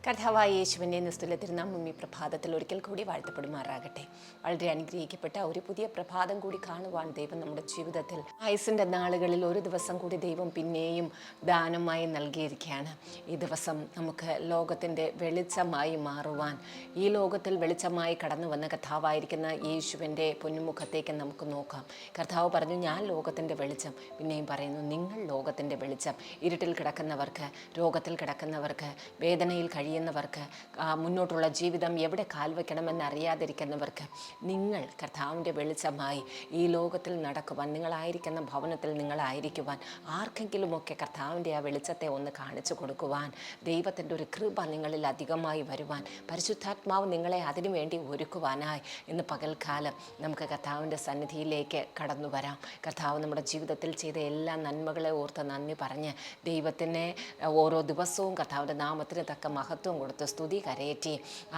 കർത്താവായ യേശുവിൻ്റെ നിസ്തുല തിരുനാമം ഈ പ്രഭാതത്തിൽ ഒരിക്കൽ കൂടി വാഴ്ത്തപ്പെടുമാറാകട്ടെ. വളരെ അനുഗ്രഹിക്കപ്പെട്ട ഒരു പുതിയ പ്രഭാതം കൂടി കാണുവാൻ ദൈവം നമ്മുടെ ജീവിതത്തിൽ ആയുസിൻ്റെ നാളുകളിൽ ഒരു ദിവസം കൂടി ദൈവം പിന്നെയും ദാനമായി നൽകിയിരിക്കുകയാണ്. ഈ ദിവസം നമുക്ക് ലോകത്തിൻ്റെ വെളിച്ചമായി മാറുവാൻ, ഈ ലോകത്തിൽ വെളിച്ചമായി കടന്നു വന്ന കർത്താവായിരിക്കുന്ന യേശുവിൻ്റെ പൊന്നുമുഖത്തേക്ക് നമുക്ക് നോക്കാം. കർത്താവ് പറഞ്ഞു, ഞാൻ ലോകത്തിൻ്റെ വെളിച്ചം. പിന്നെയും പറയുന്നു, നിങ്ങൾ ലോകത്തിൻ്റെ വെളിച്ചം. ഇരുട്ടിൽ കിടക്കുന്നവർക്ക്, രോഗത്തിൽ കിടക്കുന്നവർക്ക്, വേദനയിൽ കഴിയുന്നവർക്ക്, മുന്നോട്ടുള്ള ജീവിതം എവിടെ കാൽവയ്ക്കണമെന്ന് അറിയാതിരിക്കുന്നവർക്ക്, നിങ്ങൾ കർത്താവിൻ്റെ വെളിച്ചമായി ഈ ലോകത്തിൽ നടക്കുവാൻ, നിങ്ങളായിരിക്കുന്ന ഭവനത്തിൽ നിങ്ങളായിരിക്കുവാൻ, ആർക്കെങ്കിലുമൊക്കെ കർത്താവിൻ്റെ ആ വെളിച്ചത്തെ ഒന്ന് കാണിച്ചു കൊടുക്കുവാൻ, ദൈവത്തിൻ്റെ ഒരു കൃപ നിങ്ങളിൽ അധികമായി വരുവാൻ, പരിശുദ്ധാത്മാവ് നിങ്ങളെ അതിനു വേണ്ടി ഒരുക്കുവാനായി ഇന്ന് പകൽക്കാലം നമുക്ക് കർത്താവിൻ്റെ സന്നിധിയിലേക്ക് കടന്നു വരാം. കർത്താവ് നമ്മുടെ ജീവിതത്തിൽ ചെയ്ത എല്ലാ നന്മകളെ ഓർത്ത് നന്ദി പറഞ്ഞ് ദൈവത്തിനെ ഓരോ ദിവസവും കർത്താവിൻ്റെ നാമത്തിന് തക്ക മഹത്വം കൊടുത്ത് സ്തുതി കരയേറ്റി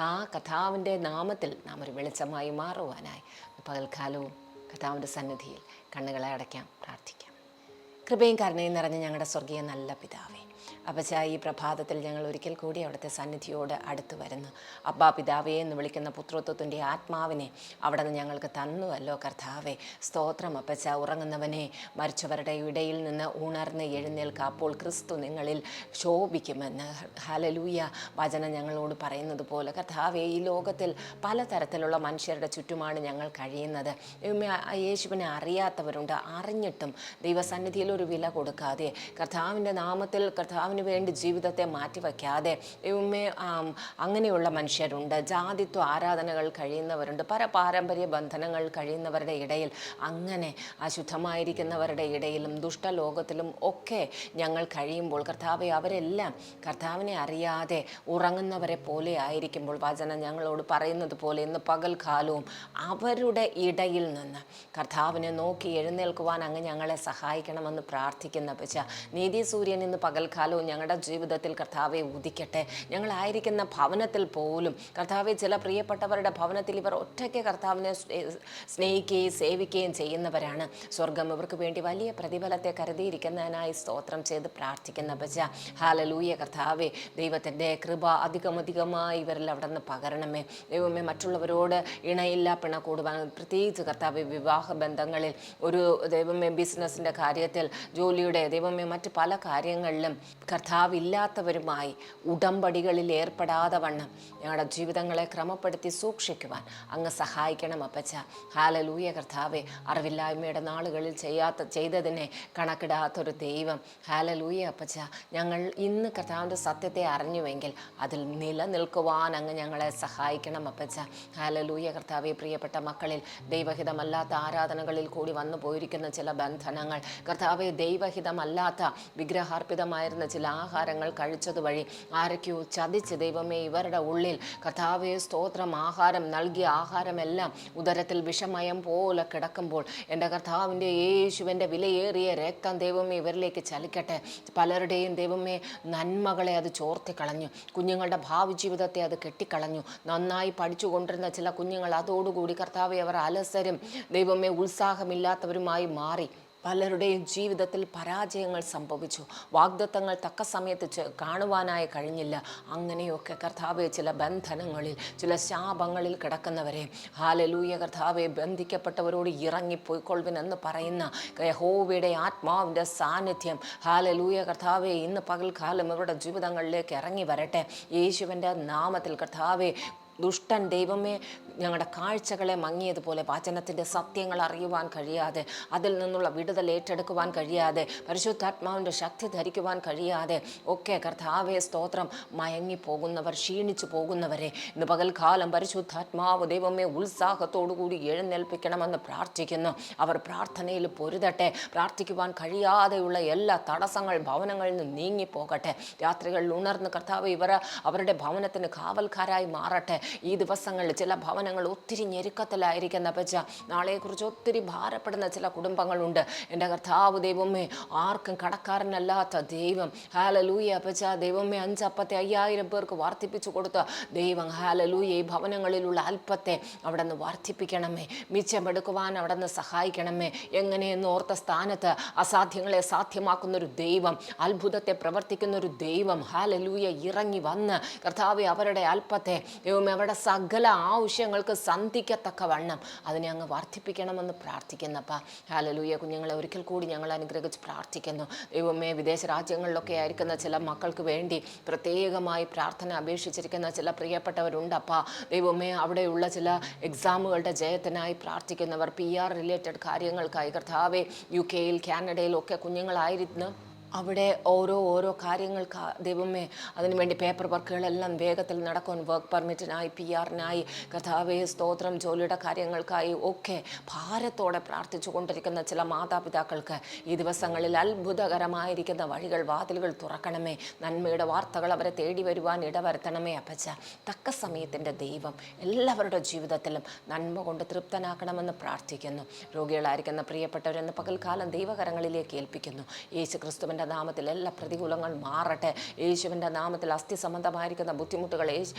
ആ കർത്താവിൻ്റെ നാമത്തിൽ നാം ഒരു വെളിച്ചമായി മാറുവാനായി പകൽക്കാലവും കർത്താവിൻ്റെ സന്നിധിയിൽ കണ്ണുകളെ അടയ്ക്കാം, പ്രാർത്ഥിക്കാം. കൃപയും കരുണയും നിറഞ്ഞ ഞങ്ങളുടെ സ്വർഗീയ നല്ല പിതാവേ, അപ്പച്ച, ഈ പ്രഭാതത്തിൽ ഞങ്ങൾ ഒരിക്കൽ കൂടി അവിടുത്തെ സന്നിധിയോട് അടുത്ത് വരുന്നു. അബ്ബാ പിതാവേ എന്ന് വിളിക്കുന്ന പുത്രത്വത്തിൻ്റെ ആത്മാവിനെ അവിടെ നിന്ന് ഞങ്ങൾക്ക് തന്നുവല്ലോ കർത്താവേ. സ്തോത്രം അപ്പച്ച. ഉറങ്ങുന്നവനെ മരിച്ചവരുടെ ഇടയിൽ നിന്ന് ഉണർന്ന് എഴുന്നേൽക്കുക, അപ്പോൾ ക്രിസ്തു നിങ്ങളിൽ ശോഭിക്കുമെന്ന് ഹല്ലേലൂയ വചനം ഞങ്ങളോട് പറയുന്നത് പോലെ കർത്താവേ, ഈ ലോകത്തിൽ പലതരത്തിലുള്ള മനുഷ്യരുടെ ചുറ്റുമാണ് ഞങ്ങൾ കഴിയുന്നത്. യേശുവിനെ അറിയാത്തവരുണ്ട്. അറിഞ്ഞിട്ടും ദൈവസന്നിധിയിൽ ഒരു വില കൊടുക്കാതെ, കർത്താവിൻ്റെ നാമത്തിൽ കർത്താവിന് വേണ്ടി ജീവിതത്തെ മാറ്റിവെക്കാതെ അങ്ങനെയുള്ള മനുഷ്യരുണ്ട്. ജാതിത്വ ആരാധനകൾ കഴിയുന്നവരുണ്ട്. പാരമ്പര്യ ബന്ധനങ്ങൾ കഴിയുന്നവരുടെ ഇടയിൽ, അങ്ങനെ അശുദ്ധമായിരിക്കുന്നവരുടെ ഇടയിലും ദുഷ്ടലോകത്തിലും ഒക്കെ ഞങ്ങൾ കഴിയുമ്പോൾ കർത്താവെ, അവരെല്ലാം കർത്താവിനെ അറിയാതെ ഉറങ്ങുന്നവരെ പോലെ ആയിരിക്കുമ്പോൾ വചനം ഞങ്ങളോട് പറയുന്നത് പോലെ ഇന്ന് പകൽക്കാലവും അവരുടെ ഇടയിൽ നിന്ന് കർത്താവിനെ നോക്കി എഴുന്നേൽക്കുവാൻ അങ്ങ് ഞങ്ങളെ സഹായിക്കണമെന്ന് പ്രാർത്ഥിക്കുന്ന പച്ച. നീതി സൂര്യൻ ഇന്ന് പകൽക്കാലവും ഞങ്ങളുടെ ജീവിതത്തിൽ കർത്താവെ ഉദിക്കട്ടെ. ഞങ്ങളായിരിക്കുന്ന ഭവനത്തിൽ പോലും കർത്താവെ, ചില പ്രിയപ്പെട്ടവരുടെ ഭവനത്തിൽ ഇവർ ഒറ്റയ്ക്ക് കർത്താവിനെ സ്നേഹിക്കുകയും സേവിക്കുകയും ചെയ്യുന്നവരാണ്. സ്വർഗം ഇവർക്ക് വേണ്ടി വലിയ പ്രതിഫലത്തെ കരുതിയിരിക്കുന്നതിനായി സ്തോത്രം ചെയ്ത് പ്രാർത്ഥിക്കുന്ന പച്ച. ഹല്ലേലൂയ കർത്താവെ, ദൈവത്തിൻ്റെ കൃപ അധികമധികമായി ഇവരിൽ അവിടെ നിന്ന് പകരണമേ. ദൈവമേ, മറ്റുള്ളവരോട് ഇണയില്ല പിണ കൂടുവാൻ, പ്രത്യേകിച്ച് കർത്താവെ വിവാഹ ബന്ധങ്ങളിൽ, ഒരു ദൈവമേ ബിസിനസ്സിൻ്റെ കാര്യത്തിൽ, ജോലിയുടെ ദൈവമേ മറ്റ് പല കാര്യങ്ങളിലും കർത്താവില്ലാത്തവരുമായി ഉടമ്പടികളിൽ ഏർപ്പെടാതെ വണ്ണം ഞങ്ങളുടെ ജീവിതങ്ങളെ ക്രമപ്പെടുത്തി സൂക്ഷിക്കുവാൻ അങ്ങ് സഹായിക്കണം അപ്പച്ച. ഹല്ലേലൂയ കർത്താവെ, അറിവില്ലായ്മയുടെ നാളുകളിൽ ചെയ്തതിനെ കണക്കിടാത്തൊരു ദൈവം. ഹല്ലേലൂയ അപ്പച്ച, ഞങ്ങൾ ഇന്ന് കർത്താവിൻ്റെ സത്യത്തെ അറിഞ്ഞുവെങ്കിൽ അതിൽ നിലനിൽക്കുവാൻ അങ്ങ് ഞങ്ങളെ സഹായിക്കണം അപ്പച്ച. ഹല്ലേലൂയ കർത്താവെ, പ്രിയപ്പെട്ട മക്കളിൽ ദൈവഹിതമല്ലാത്ത ആരാധനകളിൽ കൂടി വന്നു പോയിരിക്കുന്ന ചില ബന്ധനങ്ങൾ കർത്താവെ, ദൈവഹിതമല്ലാത്ത വിഗ്രഹാർപ്പിതമായിരുന്ന ചില ആഹാരങ്ങൾ കഴിച്ചതുവഴി ആരൊക്കെയോ ചതിച്ച് ദൈവമേ ഇവരുടെ ഉള്ളിൽ കർത്താവേ സ്തോത്രം, ആഹാരം നൽകിയ ആഹാരമെല്ലാം ഉദരത്തിൽ വിഷമയം പോലെ കിടക്കുമ്പോൾ എൻ്റെ കർത്താവിൻ്റെ യേശുവിൻ്റെ വിലയേറിയ രക്തം ദൈവമേ ഇവരിലേക്ക് ചലിക്കട്ടെ. പലരുടെയും ദൈവമേ നന്മകളെ അത് ചോർത്തിക്കളഞ്ഞു, കുഞ്ഞുങ്ങളുടെ ഭാവി ജീവിതത്തെ അത് കെട്ടിക്കളഞ്ഞു. നന്നായി പഠിച്ചുകൊണ്ടിരുന്ന ചില കുഞ്ഞുങ്ങൾ അതോടുകൂടി കർത്താവെ അവർ അലസരും ദൈവമേ ഉത്സാഹമില്ലാത്തവരുമായി മാറി. പലരുടെയും ജീവിതത്തിൽ പരാജയങ്ങൾ സംഭവിച്ചു. വാഗ്ദത്തങ്ങൾ തക്ക സമയത്ത് കാണുവാനായി കഴിഞ്ഞില്ല. അങ്ങനെയൊക്കെ കർത്താവെ ചില ബന്ധനങ്ങളിൽ, ചില ശാപങ്ങളിൽ കിടക്കുന്നവരെ ഹല്ലേലൂയ കർത്താവെ, ബന്ധിക്കപ്പെട്ടവരോട് ഇറങ്ങിപ്പോയിക്കൊള്ളുവിനെന്ന് പറയുന്ന യഹോവയുടെ ആത്മാവിൻ്റെ സാന്നിധ്യം ഹല്ലേലൂയ കർത്താവെ ഇന്ന് പകൽക്കാലം ഇവരുടെ ജീവിതങ്ങളിലേക്ക് ഇറങ്ങി വരട്ടെ. യേശുവിൻ്റെ നാമത്തിൽ കർത്താവെ, ദുഷ്ടൻ ദൈവമേ ഞങ്ങളുടെ കാഴ്ചകളെ മങ്ങിയതുപോലെ വചനത്തിൻ്റെ സത്യങ്ങൾ അറിയുവാൻ കഴിയാതെ, അതിൽ നിന്നുള്ള വിടുതൽ ഏറ്റെടുക്കുവാൻ കഴിയാതെ, പരിശുദ്ധാത്മാവിൻ്റെ ശക്തി ധരിക്കുവാൻ കഴിയാതെ ഒക്കെ കർത്താവേ സ്തോത്രം മയങ്ങിപ്പോകുന്നവർ, ക്ഷീണിച്ചു പോകുന്നവരെ ഇന്ന് പകൽക്കാലം പരിശുദ്ധാത്മാവ് ദൈവമേ ഉത്സാഹത്തോടുകൂടി എഴുന്നേൽപ്പിക്കണമെന്ന് പ്രാർത്ഥിക്കുന്നു. അവർ പ്രാർത്ഥനയിൽ പൊരുതട്ടെ. പ്രാർത്ഥിക്കുവാൻ കഴിയാതെയുള്ള എല്ലാ തടസ്സങ്ങൾ ഭവനങ്ങളിൽ നിന്ന് നീങ്ങിപ്പോകട്ടെ. രാത്രികളിൽ ഉണർന്ന് കർത്താവ് അവരുടെ ഭവനത്തിന് കാവൽക്കാരായി മാറട്ടെ. ഈ ദിവസങ്ങളിൽ ചില ഭവന വരുമാനങ്ങൾ ഒത്തിരി ഞെരുക്കത്തിലായിരിക്കുന്ന അപ്പച്ച, നാളെക്കുറിച്ച് ഒത്തിരി ഭാരപ്പെടുന്ന ചില കുടുംബങ്ങളുണ്ട്. എൻ്റെ കർത്താവ് ദൈവമേ, ആർക്കും കടക്കാരനല്ലാത്ത ദൈവം, ഹല്ലേലൂയ അപ്പച്ച, ദൈവമേ 5 അപ്പത്തെ 5000 പേർക്ക് വർദ്ധിപ്പിച്ചു കൊടുത്ത ദൈവം, ഹല്ലേലൂയ, ഈ ഭവനങ്ങളിലുള്ള അല്പത്തെ അവിടെ നിന്ന് വർദ്ധിപ്പിക്കണമേ, മിച്ചമെടുക്കുവാൻ അവിടെ നിന്ന് സഹായിക്കണമേ. എങ്ങനെയെന്ന് ഓർത്ത സ്ഥാനത്ത് അസാധ്യങ്ങളെ സാധ്യമാക്കുന്നൊരു ദൈവം, അത്ഭുതത്തെ പ്രവർത്തിക്കുന്നൊരു ദൈവം, ഹല്ലേലൂയ, ഇറങ്ങി വന്ന് കർത്താവെ അവരുടെ അല്പത്തെ ദൈവമേ അവരുടെ സകല ആവശ്യങ്ങൾക്ക് സന്ധിക്കത്തക്കവണ്ണം അതിനെ അങ്ങ് വർദ്ധിപ്പിക്കണമെന്ന് പ്രാർത്ഥിക്കുന്നപ്പ. ഹല്ലേലൂയ. കുഞ്ഞുങ്ങളെ ഒരിക്കൽ കൂടി ഞങ്ങൾ അനുഗ്രഹിച്ച് പ്രാർത്ഥിക്കുന്നു. ദൈവമേ, വിദേശ രാജ്യങ്ങളിലൊക്കെ ആയിരിക്കുന്ന ചില മക്കൾക്ക് വേണ്ടി പ്രത്യേകമായി പ്രാർത്ഥന അപേക്ഷിച്ചിരിക്കുന്ന ചില പ്രിയപ്പെട്ടവരുണ്ടപ്പ. ദൈവമേ, അവിടെയുള്ള ചില എക്സാമുകളുടെ ജയത്തിനായി പ്രാർത്ഥിക്കുന്നവർ, PR റിലേറ്റഡ് കാര്യങ്ങൾക്കായി കർത്താവെ, UK യിൽ കാനഡയിലൊക്കെ കുഞ്ഞുങ്ങളായിരുന്നു അവിടെ ഓരോ കാര്യങ്ങൾക്ക് ദൈവമേ അതിനുവേണ്ടി പേപ്പർ വർക്കുകളെല്ലാം വേഗത്തിൽ നടക്കും. വർക്ക് പെർമിറ്റിനായി, PR-നായി, കർത്താവേ സ്തോത്രം, ജോലിയുടെ കാര്യങ്ങൾക്കായി ഒക്കെ ഭാരത്തോടെ പ്രാർത്ഥിച്ചു കൊണ്ടിരിക്കുന്ന ചില മാതാപിതാക്കൾക്ക് ഈ ദിവസങ്ങളിൽ അത്ഭുതകരമായിരിക്കുന്ന വഴികൾ, വാതിലുകൾ തുറക്കണമേ. നന്മയുടെ വാർത്തകൾ അവരെ തേടി വരുവാൻ ഇടവരുത്തണമേ അപ്പച്ച. തക്ക സമയത്തിൻ്റെ ദൈവം എല്ലാവരുടെ ജീവിതത്തിലും നന്മ കൊണ്ട് തൃപ്തനാക്കണമെന്ന് പ്രാർത്ഥിക്കുന്നു. രോഗികളായിരിക്കുന്ന പ്രിയപ്പെട്ടവരെന്ന് പകൽക്കാലം ദൈവകരങ്ങളിലേക്ക് ഏൽപ്പിക്കുന്നു. യേശു ക്രിസ്തുവിൻ്റെ നാമത്തിൽ എല്ലാ പ്രതികൂലങ്ങൾ മാറട്ടെ. യേശുവിൻ്റെ നാമത്തിൽ അസ്ഥി സംബന്ധമായിരിക്കുന്ന ബുദ്ധിമുട്ടുകൾ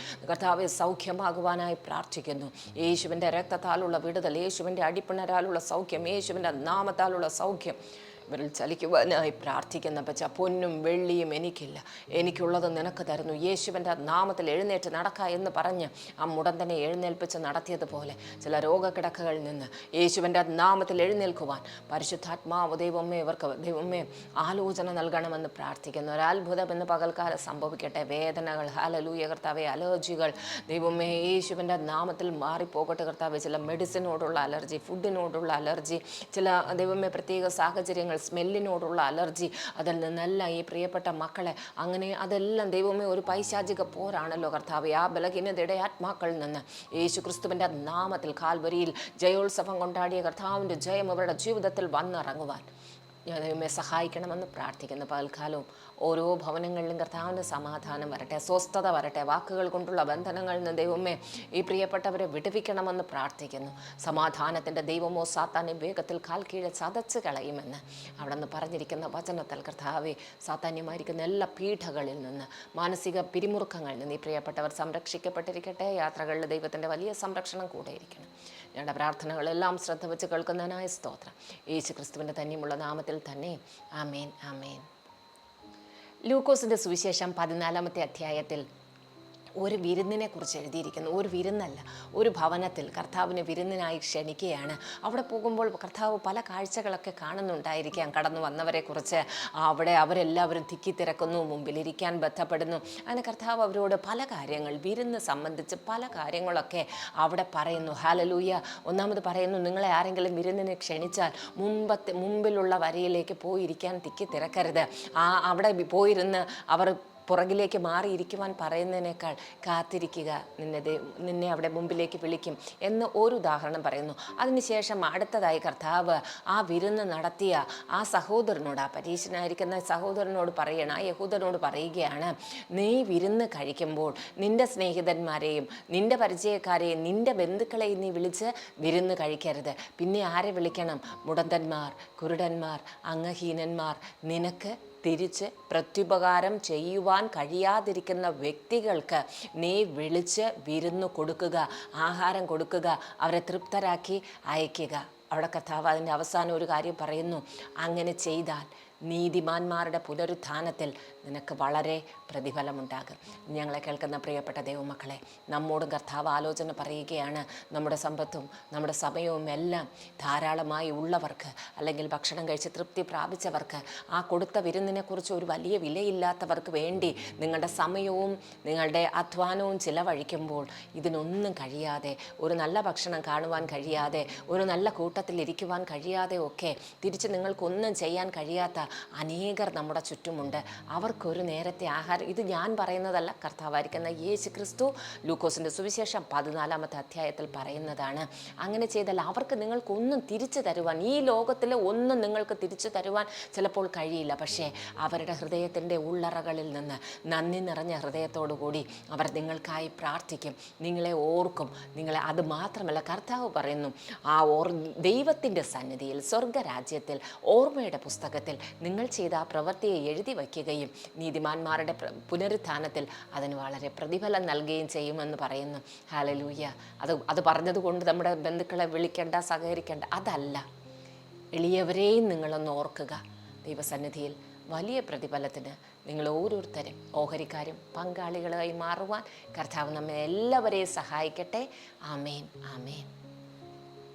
കർത്താവെ സൗഖ്യമാകുവാനായി പ്രാർത്ഥിക്കുന്നു. യേശുവിൻ്റെ രക്തത്താലുള്ള വിടുതൽ, യേശുവിൻ്റെ അടിപ്പിണരാലുള്ള സൗഖ്യം, യേശുവിൻ്റെ നാമത്താലുള്ള സൗഖ്യം ഇവരിൽ ചലിക്കുവാനായി പ്രാർത്ഥിക്കുന്ന പച്ച. പൊന്നും വെള്ളിയും എനിക്കില്ല, എനിക്കുള്ളത് നിനക്ക് തരുന്നു. യേശുവിൻ്റെ നാമത്തിൽ എഴുന്നേറ്റ് നടക്ക എന്ന് പറഞ്ഞ് ആ മുടന്തനെ എഴുന്നേൽപ്പിച്ച് നടത്തിയതുപോലെ ചില രോഗക്കിടക്കകളിൽ നിന്ന് യേശുവിൻ്റെ നാമത്തിൽ എഴുന്നേൽക്കുവാൻ പരിശുദ്ധാത്മാവ് ദൈവമേ ഇവർക്ക് ദൈവമേ ആലോചന നൽകണമെന്ന് പ്രാർത്ഥിക്കുന്നു. ഒരത്ഭുതം എന്ന് പകൽക്കാലം സംഭവിക്കട്ടെ. വേദനകൾ, ഹല്ലേലൂയ കർത്താവെ, അലർജികൾ ദൈവമേ യേശുവിൻ്റെ നാമത്തിൽ മാറിപ്പോകട്ടെ കർത്താവെ. ചില മെഡിസിനോടുള്ള അലർജി, ഫുഡിനോടുള്ള അലർജി, ചില ദൈവമേ പ്രത്യേക സാഹചര്യങ്ങൾ, സ്മെല്ലിനോടുള്ള അലർജി, അതിൽ നിന്നെല്ലാം ഈ പ്രിയപ്പെട്ട മക്കളെ അങ്ങനെ അതെല്ലാം ദൈവമേ ഒരു പൈശാചിക പോരാണല്ലോ കർത്താവെ. ആ ബലഹീനതയുടെ ആത്മാക്കളിൽ നിന്ന് യേശു ക്രിസ്തുവിൻ്റെ നാമത്തിൽ കാൽവരിയിൽ ജയോത്സവം കൊണ്ടാടിയ കർത്താവിൻ്റെ ജയം അവരുടെ ജീവിതത്തിൽ വന്നിറങ്ങുവാൻ ദൈവമേ സഹായിക്കണമെന്ന് പ്രാർത്ഥിക്കുന്നു. പകൽക്കാലവും ഓരോ ഭവനങ്ങളിലും കർത്താവിൻ്റെ സമാധാനം വരട്ടെ, സ്വസ്ഥത വരട്ടെ. വാക്കുകൾ കൊണ്ടുള്ള ബന്ധനങ്ങളിൽ നിന്ന് ദൈവമേ ഈ പ്രിയപ്പെട്ടവരെ വിടുവിക്കണമെന്ന് പ്രാർത്ഥിക്കുന്നു. സമാധാനത്തിൻ്റെ ദൈവമോ സാത്താനെ വേഗത്തിൽ കാൽ കീഴെ ചതച്ച് കളയുമെന്ന് അവിടെ നിന്ന് പറഞ്ഞിരിക്കുന്ന വചനത്തിൽ കർത്താവെ, സാത്താന്യമായിരിക്കുന്ന എല്ലാ പീഠകളിൽ നിന്ന്, മാനസിക പിരിമുറുക്കങ്ങളിൽ നിന്ന് ഈ പ്രിയപ്പെട്ടവർ സംരക്ഷിക്കപ്പെട്ടിരിക്കട്ടെ. യാത്രകളിൽ ദൈവത്തിൻ്റെ വലിയ സംരക്ഷണം കൂടെ ഇരിക്കണം. ഞങ്ങളുടെ പ്രാർത്ഥനകളെല്ലാം ശ്രദ്ധ വെച്ച് കേൾക്കുന്നതിനായ സ്തോത്രം. യേശു ക്രിസ്തുവിൻ്റെ തന്നെയുമുള്ള നാമത്തിൽ തന്നെ ആമേൻ, ആമേൻ. ലൂക്കോസിൻ്റെ സുവിശേഷം 14-ാമത്തെ അധ്യായത്തിൽ ഒരു വിരുന്നിനെ കുറിച്ച് എഴുതിയിരിക്കുന്നു. ഒരു വിരുന്നല്ല, ഒരു ഭവനത്തിൽ കർത്താവിനെ വിരുന്നിനായി ക്ഷണിക്കുകയാണ്. അവിടെ പോകുമ്പോൾ കർത്താവ് പല കാഴ്ചകളൊക്കെ കാണുന്നുണ്ടായിരിക്കാം. കടന്നു വന്നവരെ കുറിച്ച് അവിടെ അവരെല്ലാവരും തിക്കിത്തിരക്കുന്നു, മുമ്പിലിരിക്കാൻ ബന്ധപ്പെടുന്നു. അങ്ങനെ കർത്താവ് അവരോട് പല കാര്യങ്ങൾ, വിരുന്ന് സംബന്ധിച്ച് പല കാര്യങ്ങളൊക്കെ അവിടെ പറയുന്നു. ഹല്ലേലൂയ. ഒന്നാമത് പറയുന്നു, നിങ്ങളെ ആരെങ്കിലും വിരുന്നിനെ ക്ഷണിച്ചാൽ മുമ്പിലുള്ള വരിയിലേക്ക് പോയിരിക്കാൻ തിക്കിത്തിരക്കരുത്. അവിടെ പോയിരുന്ന് അവർ പുറകിലേക്ക് മാറിയിരിക്കുവാൻ പറയുന്നതിനേക്കാൾ കാത്തിരിക്കുക, നിന്നെ അവിടെ മുമ്പിലേക്ക് വിളിക്കും എന്ന് ഒരു ഉദാഹരണം പറയുന്നു. അതിനുശേഷം അടുത്തതായി കർത്താവ് ആ വിരുന്ന് നടത്തിയ ആ സഹോദരനോട്, ആ പരീശനായിരിക്കുന്ന സഹോദരനോട് പറയണം, ആ യഹൂദനോട് പറയുകയാണ്, നീ വിരുന്ന് കഴിക്കുമ്പോൾ നിൻ്റെ സ്നേഹിതന്മാരെയും നിൻ്റെ പരിചയക്കാരെയും നിൻ്റെ ബന്ധുക്കളെയും നീ വിളിച്ച് വിരുന്ന് കഴിക്കരുത്. പിന്നെ ആരെ വിളിക്കണം? മുടന്തന്മാർ, കുരുടന്മാർ, അംഗഹീനന്മാർ, നിനക്ക് തിരിച്ച് പ്രത്യുപകാരം ചെയ്യുവാൻ കഴിയാതിരിക്കുന്ന വ്യക്തികൾക്ക് നീ വിളിച്ച് വിരുന്ന് കൊടുക്കുക, ആഹാരം കൊടുക്കുക, അവരെ തൃപ്തരാക്കി അയക്കുക. അവിടെ കർത്താവ് അതിൻ്റെ അവസാനം ഒരു കാര്യം പറയുന്നു, അങ്ങനെ ചെയ്താൽ നീതിമാന്മാരുടെ പുനരുത്ഥാനത്തിൽ നിനക്ക് വളരെ പ്രതിഫലമുണ്ടാകും. ഞങ്ങളെ കേൾക്കുന്ന പ്രിയപ്പെട്ട ദൈവമക്കളെ, നമ്മോടും കർത്താവ് ആലോചന പറയുകയാണ്. നമ്മുടെ സമ്പത്തും നമ്മുടെ സമയവും എല്ലാം ധാരാളമായി ഉള്ളവർക്ക്, അല്ലെങ്കിൽ ഭക്ഷണം കഴിച്ച് തൃപ്തി പ്രാപിച്ചവർക്ക്, ആ കൊടുത്ത വിരുന്നിനെക്കുറിച്ച് ഒരു വലിയ വിലയില്ലാത്തവർക്ക് വേണ്ടി നിങ്ങളുടെ സമയവും നിങ്ങളുടെ അധ്വാനവും ചിലവഴിക്കുമ്പോൾ ഇതിനൊന്നും കഴിയാതെ, ഒരു നല്ല ഭക്ഷണം കാണുവാൻ കഴിയാതെ, ഒരു നല്ല കൂട്ടത്തിൽ ഇരിക്കുവാൻ കഴിയാതെ ഒക്കെ തിരിച്ച് നിങ്ങൾക്കൊന്നും ചെയ്യാൻ കഴിയാത്ത അനേകർ നമ്മുടെ ചുറ്റുമുണ്ട്. അവർക്ക് അവർക്കൊരു നേരത്തെ ആഹാരം, ഇത് ഞാൻ പറയുന്നതല്ല, കർത്താവായിരിക്കുന്ന യേശു ക്രിസ്തു ലൂക്കോസിൻ്റെ സുവിശേഷം 14-ാമത്തെ അധ്യായത്തിൽ പറയുന്നതാണ്. അങ്ങനെ ചെയ്താൽ അവർക്ക് നിങ്ങൾക്കൊന്നും തിരിച്ചു തരുവാൻ, ഈ ലോകത്തിൽ ഒന്നും നിങ്ങൾക്ക് തിരിച്ചു തരുവാൻ ചിലപ്പോൾ കഴിയില്ല. പക്ഷേ അവരുടെ ഹൃദയത്തിൻ്റെ ഉള്ളറകളിൽ നിന്ന് നന്ദി നിറഞ്ഞ ഹൃദയത്തോടു കൂടി അവർ നിങ്ങൾക്കായി പ്രാർത്ഥിക്കും, നിങ്ങളെ ഓർക്കും. നിങ്ങളെ അത് മാത്രമല്ല, കർത്താവ് പറയുന്നു, ദൈവത്തിൻ്റെ സന്നിധിയിൽ സ്വർഗരാജ്യത്തിൽ ഓർമ്മയുടെ പുസ്തകത്തിൽ നിങ്ങൾ ചെയ്ത ആ പ്രവൃത്തിയെ എഴുതി വയ്ക്കുകയും നീതിമാന്മാരുടെ പുനരുത്ഥാനത്തിൽ അതിന് വളരെ പ്രതിഫലം നൽകുകയും ചെയ്യുമെന്ന് പറയുന്നു. ഹല്ലേലൂയ. അത് പറഞ്ഞതുകൊണ്ട് നമ്മുടെ ബന്ധുക്കളെ വിളിക്കേണ്ട, സഹകരിക്കേണ്ട, അതല്ല. എളിയവരെയും നിങ്ങളൊന്ന് ഓർക്കുക. ദൈവസന്നിധിയിൽ വലിയ പ്രതിഫലത്തിന് നിങ്ങൾ ഓരോരുത്തരും ഓഹരിക്കാരും പങ്കാളികളായി മാറുവാൻ കർത്താവ് നമ്മെ എല്ലാവരെയും സഹായിക്കട്ടെ. ആമേൻ, ആമേൻ.